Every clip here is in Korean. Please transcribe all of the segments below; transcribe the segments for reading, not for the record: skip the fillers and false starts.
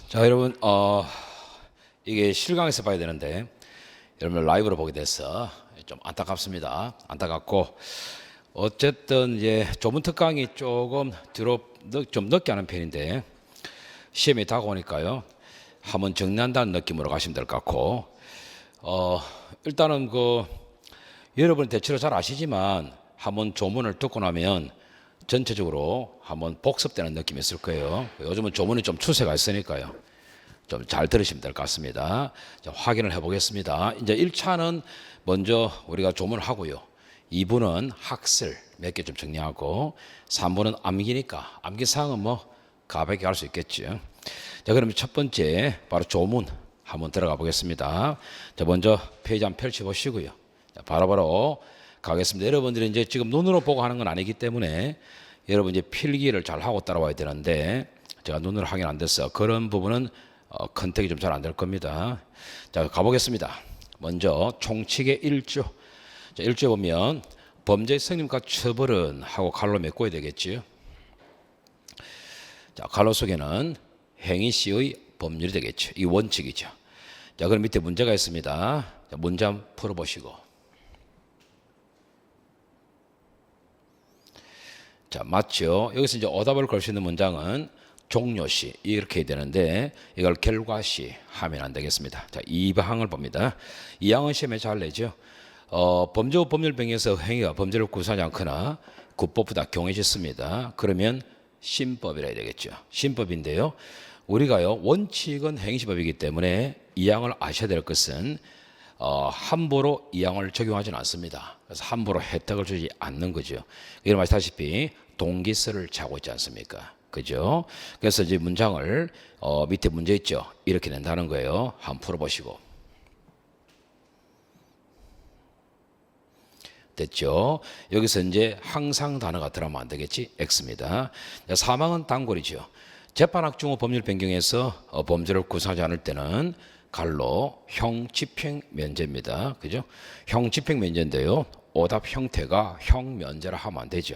자, 여러분, 이게 실강에서 봐야 되는데, 여러분 라이브로 보게 돼서 좀 안타깝습니다. 안타깝고, 어쨌든 이제 조문 특강이 조금 좀 늦게 하는 편인데, 시험이 다가오니까요, 한번 정리한다는 느낌으로 가시면 될 것 같고, 일단은 여러분 대체로 잘 아시지만, 한번 조문을 듣고 나면, 전체적으로 한번 복습되는 느낌이 있을 거예요. 요즘은 조문이 좀 추세가 있으니까요. 좀 잘 들으시면 될 것 같습니다. 자, 확인을 해 보겠습니다. 이제 1차는 먼저 우리가 조문을 하고요. 2부는 학설 몇 개 좀 정리하고, 3부는 암기니까 암기 사항은 뭐 가볍게 할 수 있겠죠. 자, 그러면 첫 번째 바로 조문 한번 들어가 보겠습니다. 자, 먼저 페이지 한번 펼쳐 보시고요. 자, 바로바로 가겠습니다. 여러분들이 이제 지금 눈으로 보고 하는 건 아니기 때문에 여러분 이제 필기를 잘 하고 따라와야 되는데, 제가 눈으로 확인 안 됐어. 그런 부분은 컨택이 좀 잘 안 될 겁니다. 자, 가보겠습니다. 먼저 총칙의 1조. 자, 1조에 보면 범죄의 성립과 처벌은 하고 갈로 메꿔야 되겠지요. 자, 갈로 속에는 행위 시의 법률이 되겠죠. 이 원칙이죠. 자, 그럼 밑에 문제가 있습니다. 자, 문제 한번 풀어보시고. 자, 맞죠? 여기서 이제 오답을 걸 수 있는 문장은 종료시 이렇게 되는데, 이걸 결과시 하면 안 되겠습니다. 자, 2항을 봅니다. 2항은 시험에 잘 내죠. 범죄 후 법률병에서 행위가 범죄를 구성하지 않거나 구법보다 경해졌습니다. 그러면 신법이라 해야 되겠죠. 신법인데요, 우리가요 원칙은 행시법이기 때문에 2항을 아셔야 될 것은 함부로 2항을 적용하지는 않습니다. 그래서 함부로 혜택을 주지 않는 거죠. 여러분 아시다시피 동기서를 차고 있지 않습니까? 그죠? 그래서 이제 문장을 밑에 문제 있죠. 이렇게 낸다는 거예요. 한번 풀어보시고. 됐죠? 여기서 이제 항상 단어가 들어가면 안 되겠지? X입니다. 사망은 단골이죠. 재판학 중후 법률 변경에서 범죄를 구성하지 않을 때는 갈로 형 집행 면제입니다. 그죠? 형 집행 면제인데요, 오답 형태가 형 면제라 하면 안 되죠.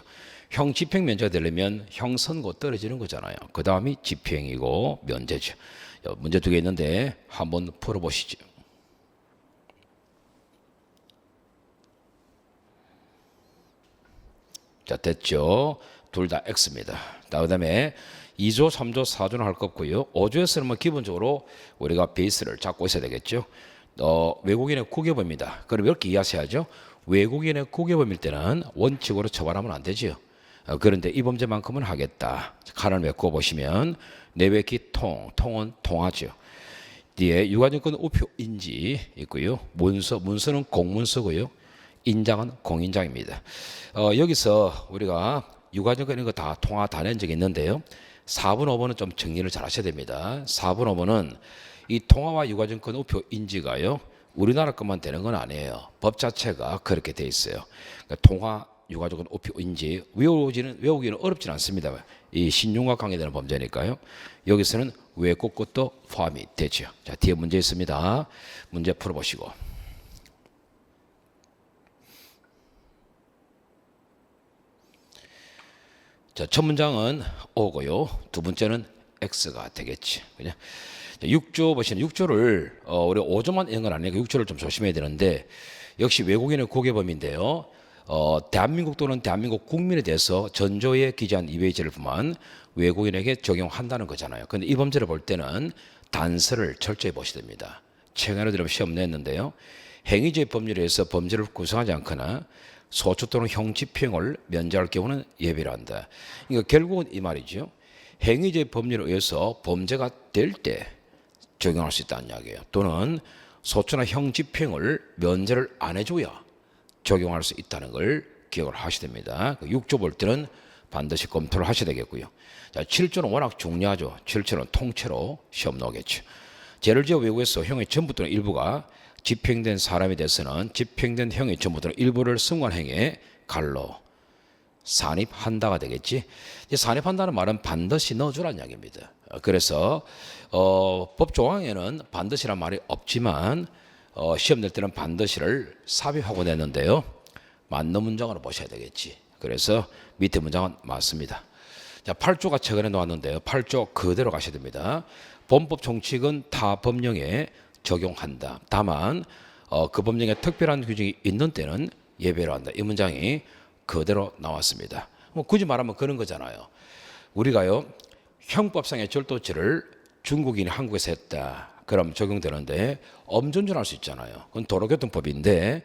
형 집행 면제가 되려면 형 선고 떨어지는 거잖아요. 그 다음이 집행이고 면제죠. 문제 두 개 있는데 한번 풀어보시죠. 자, 됐죠? 둘 다 X입니다. 그 다음에 2조, 3조, 4조는 할 거 없고요. 5조에서는 뭐 기본적으로 우리가 베이스를 잡고 있어야 되겠죠. 외국인의 국외범입니다. 그럼 이렇게 이해하셔야죠. 외국인의 국외범일 때는 원칙으로 처벌하면 안 되죠. 그런데 이 범죄만큼은 하겠다. 칸을 메꿔 보시면 내외기 통은 통하죠. 뒤에 유가증권 우표 인지 있고요. 문서는 공문서고요. 인장은 공인장입니다. 여기서 우리가 유가증권 이런 거 다 통화 다 낸 적이 있는데요, 4번, 5번은 좀 정리를 잘 하셔야 됩니다. 4번, 5번은 이 통화와 유가증권 우표 인지가요, 우리나라 것만 되는 건 아니에요. 법 자체가 그렇게 돼 있어요. 그러니까 통화, 유가증권 우표 인지 외우기는 어렵진 않습니다. 이 신용과 관계되는 범죄니까요. 여기서는 외국 것도 포함이 되죠. 자, 뒤에 문제 있습니다. 문제 풀어보시고. 자, 첫 문장은 O고요. 두 번째는 X가 되겠지. 그죠? 6조 보시면 6조를 우리 5조만 있는 건 아니니까 6조를 좀 조심해야 되는데, 역시 외국인의 국외범인데요. 대한민국 또는 대한민국 국민에 대해서 전조에 기재한 이외제를 부만 외국인에게 적용한다는 거잖아요. 그런데 이 범죄를 볼 때는 단서를 철저히 보셔야 됩니다. 최근에도 좀 시험 냈는데요, 행위죄 법률에 의해서 범죄를 구성하지 않거나 소추 또는 형 집행을 면제할 경우는 예비를 한다. 그러니까 결국은 이 말이죠. 행위죄 법률에 의해서 범죄가 될 때 적용할 수 있다는 이야기예요. 또는 소추나 형 집행을 면제를 안 해줘야 적용할 수 있다는 걸 기억을 하셔야 됩니다. 6조 볼 때는 반드시 검토를 하셔야 되겠고요. 자, 7조는 워낙 중요하죠. 7조는 통째로 시험 나오겠죠. 죄를 지어 외국에서 형의 전부 또는 일부가 집행된 사람에 대해서는 집행된 형의 전부 또는 일부를 승관행에 갈로 산입한다가 되겠지. 산입한다는 말은 반드시 넣어주라는 이야기입니다. 그래서 법 조항에는 반드시란 말이 없지만 시험 낼 때는 반드시를 삽입하고 내는데요, 맞는 문장으로 보셔야 되겠지. 그래서 밑에 문장은 맞습니다. 자, 8조가 최근에 나왔는데요. 8조 그대로 가셔야 됩니다. 범법 총칙은 타 법령에 적용한다. 다만 그 법령에 특별한 규정이 있는 때는 예외로 한다. 이 문장이 그대로 나왔습니다. 뭐 굳이 말하면 그런 거잖아요. 우리가요 형법상의 절도죄를 중국인이 한국에서 했다. 그럼 적용되는데 엄전준할 수 있잖아요. 그건 도로교통법인데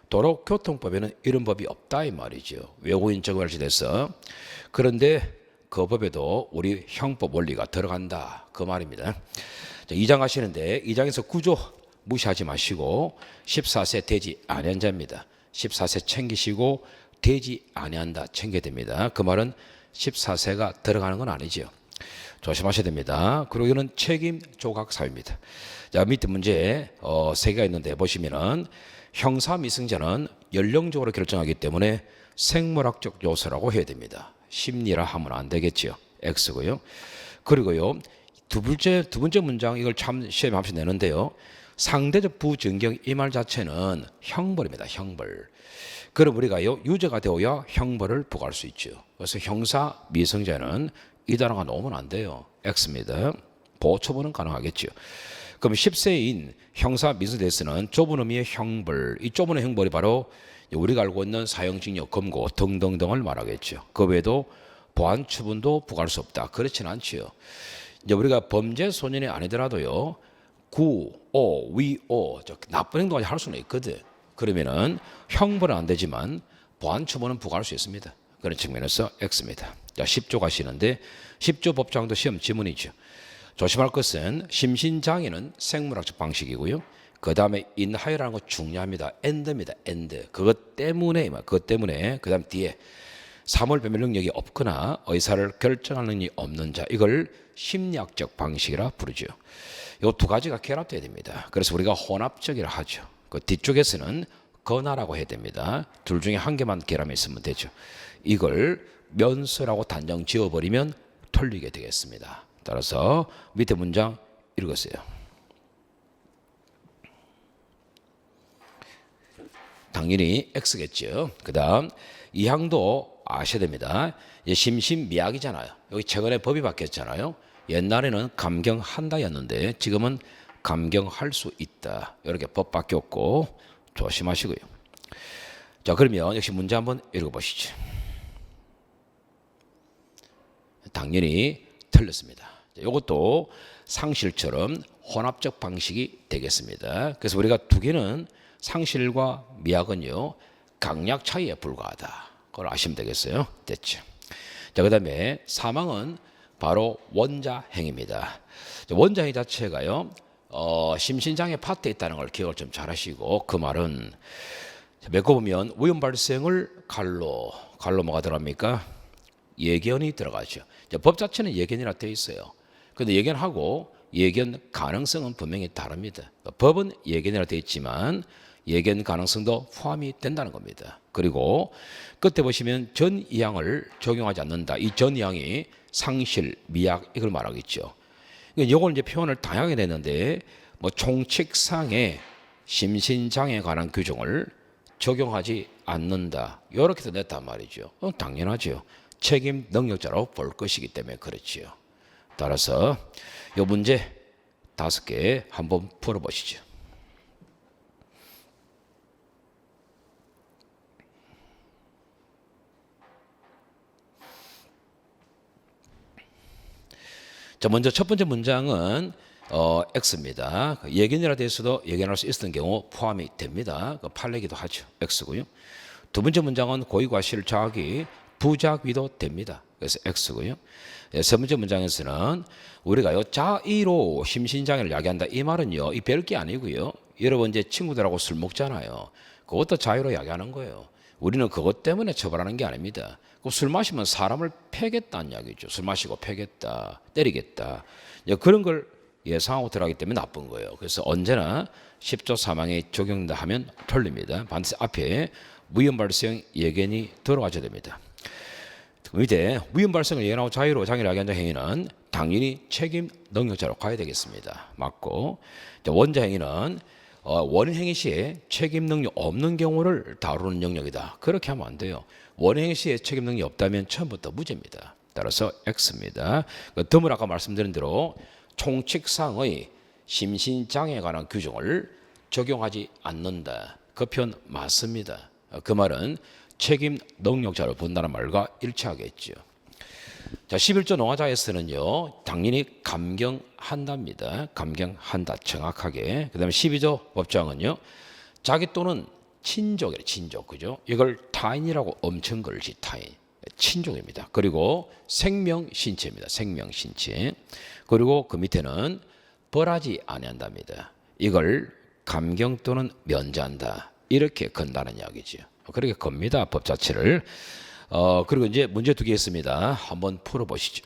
도로교통법에는 이런 법이 없다 이 말이죠. 외국인 적용할 때 돼서. 그런데 그 법에도 우리 형법 원리가 들어간다 그 말입니다. 자, 2장 하시는데 2장에서 구조 무시하지 마시고 14세 되지 아니한 자입니다. 14세 챙기시고 되지 아니한다 챙겨야 됩니다. 그 말은 14세가 들어가는 건 아니죠. 조심하셔야 됩니다. 그리고 이거는 책임 조각 사유입니다. 자, 밑에 문제 3개가 있는데 보시면은 형사 미승자는 연령적으로 결정하기 때문에 생물학적 요소라고 해야 됩니다. 심리라 하면 안 되겠죠. X고요. 그리고요 두 번째 문장 이걸 참 시험에 한 번씩 내는데요. 상대적 부정경 이 말 자체는 형벌입니다. 형벌. 그럼 우리가요 유죄가 되어야 형벌을 부과할 수 있죠. 그래서 형사 미성자는 이 단어가 나오면 안 돼요. X입니다. 보호 처분은 가능하겠죠. 그럼 10세인 형사 미성자에서는 좁은 의미의 형벌, 이 좁은 형벌이 바로 우리가 알고 있는 사형징역, 검거 등등등을 말하겠죠. 그 외에도 보안 처분도 부과할 수 없다. 그렇지는 않지요. 이제 우리가 범죄 소년이 아니더라도요, 구, 오, 위, 오, 나쁜 행동을 할 수는 있거든. 그러면은 형벌은 안 되지만 보안 처분은 부과할 수 있습니다. 그런 측면에서 X입니다. 자, 10조 가시는데 10조 법정도 시험 지문이죠. 조심할 것은 심신장애는 생물학적 방식이고요. 그 다음에 인하여라는 거 중요합니다. 엔드입니다. 엔드. 그것 때문에 그 다음 뒤에 사물 배멸 능력이 없거나 의사를 결정할 능력이 없는 자, 이걸 심리학적 방식이라 부르죠. 이 두 가지가 결합돼야 됩니다. 그래서 우리가 혼합적이라 하죠. 그 뒤쪽에서는 건하라고 해야 됩니다. 둘 중에 한 개만 결함이 있으면 되죠. 이걸 면서라고 단정 지어버리면 틀리게 되겠습니다. 따라서 밑에 문장 읽으세요. 당연히 X겠죠. 그 다음 이 항도 아셔야 됩니다. 심신미약이잖아요. 여기 최근에 법이 바뀌었잖아요. 옛날에는 감경한다였는데 지금은 감경할 수 있다. 이렇게 법 바뀌었고 조심하시고요. 자, 그러면 역시 문제 한번 읽어보시죠. 당연히 틀렸습니다. 이것도 상실처럼 혼합적 방식이 되겠습니다. 그래서 우리가 두 개는 상실과 미약은요 강약 차이에 불과하다. 그걸 아시면 되겠어요. 됐죠. 자, 그 다음에 사망은 바로 원자행입니다. 원자행 자체가요 심신장애 파트에 있다는 걸 기억을 좀 잘 하시고, 그 말은 메꿔보면 위험 발생을 갈로 뭐가 들어갑니까? 예견이 들어가죠. 법 자체는 예견이라 되어 있어요. 그런데 예견하고 예견 가능성은 분명히 다릅니다. 법은 예견이라 되어 있지만 예견 가능성도 포함이 된다는 겁니다. 그리고 끝에 보시면 전이항을 적용하지 않는다. 이 전이항이 상실, 미약 이걸 말하겠죠. 이걸 이제 표현을 다양하게 냈는데 뭐 총칙상의 심신장애에 관한 규정을 적용하지 않는다. 이렇게 냈단 말이죠. 당연하죠. 책임 능력자로 볼 것이기 때문에 그렇지요. 따라서 이 문제 5개 한번 풀어보시죠. 자, 먼저 첫 번째 문장은 X입니다. 예견이라 돼서도 예견할 수 있었던 경우 포함이 됩니다. 판례기도 하죠. X고요. 두 번째 문장은 고의과실 자학이 부작위도 됩니다. 그래서 X고요. 세 번째 문장에서는 우리가요 자의로 심신장애를 야기한다. 이 말은요 이 별게 아니고요. 여러분 이제 친구들하고 술 먹잖아요. 그것도 자의로 야기하는 거예요. 우리는 그것 때문에 처벌하는 게 아닙니다. 술 마시면 사람을 패겠다는 이야기죠. 술 마시고 패겠다, 때리겠다. 그런 걸 예상하고 들어가기 때문에 나쁜 거예요. 그래서 언제나 10조 사망에 적용된다 하면 틀립니다. 반드시 앞에 위험 발생 예견이 들어가야 됩니다. 밑에 위험 발생을 예견하고 자의로 장애를 야기한다 행위는 당연히 책임 능력자로 가야 되겠습니다. 맞고, 원자 행위는 원인 행위 시에 책임 능력 없는 경우를 다루는 영역이다. 그렇게 하면 안 돼요. 원인 행위 시에 책임 능력이 없다면 처음부터 무죄입니다. 따라서 X입니다. 그 덤을 아까 말씀드린 대로 총칙상의 심신장애에 관한 규정을 적용하지 않는다. 그 표현 맞습니다. 그 말은 책임 능력자를 본다는 말과 일치하겠죠. 자, 11조 농화자에서는요, 당연히 감경한답니다. 감경한다, 정확하게. 그 다음에 12조 법정은요, 자기 또는 친족이래, 친족, 그죠? 이걸 타인이라고 엄청 걸지, 타인. 친족입니다. 그리고 생명신체입니다. 생명신체. 그리고 그 밑에는 벌하지 아니한답니다. 이걸 감경 또는 면제한다. 이렇게 건다는 이야기죠. 그렇게 겁니다. 법 자체를. 그리고 이제 문제 두 개 있습니다. 한번 풀어보시죠.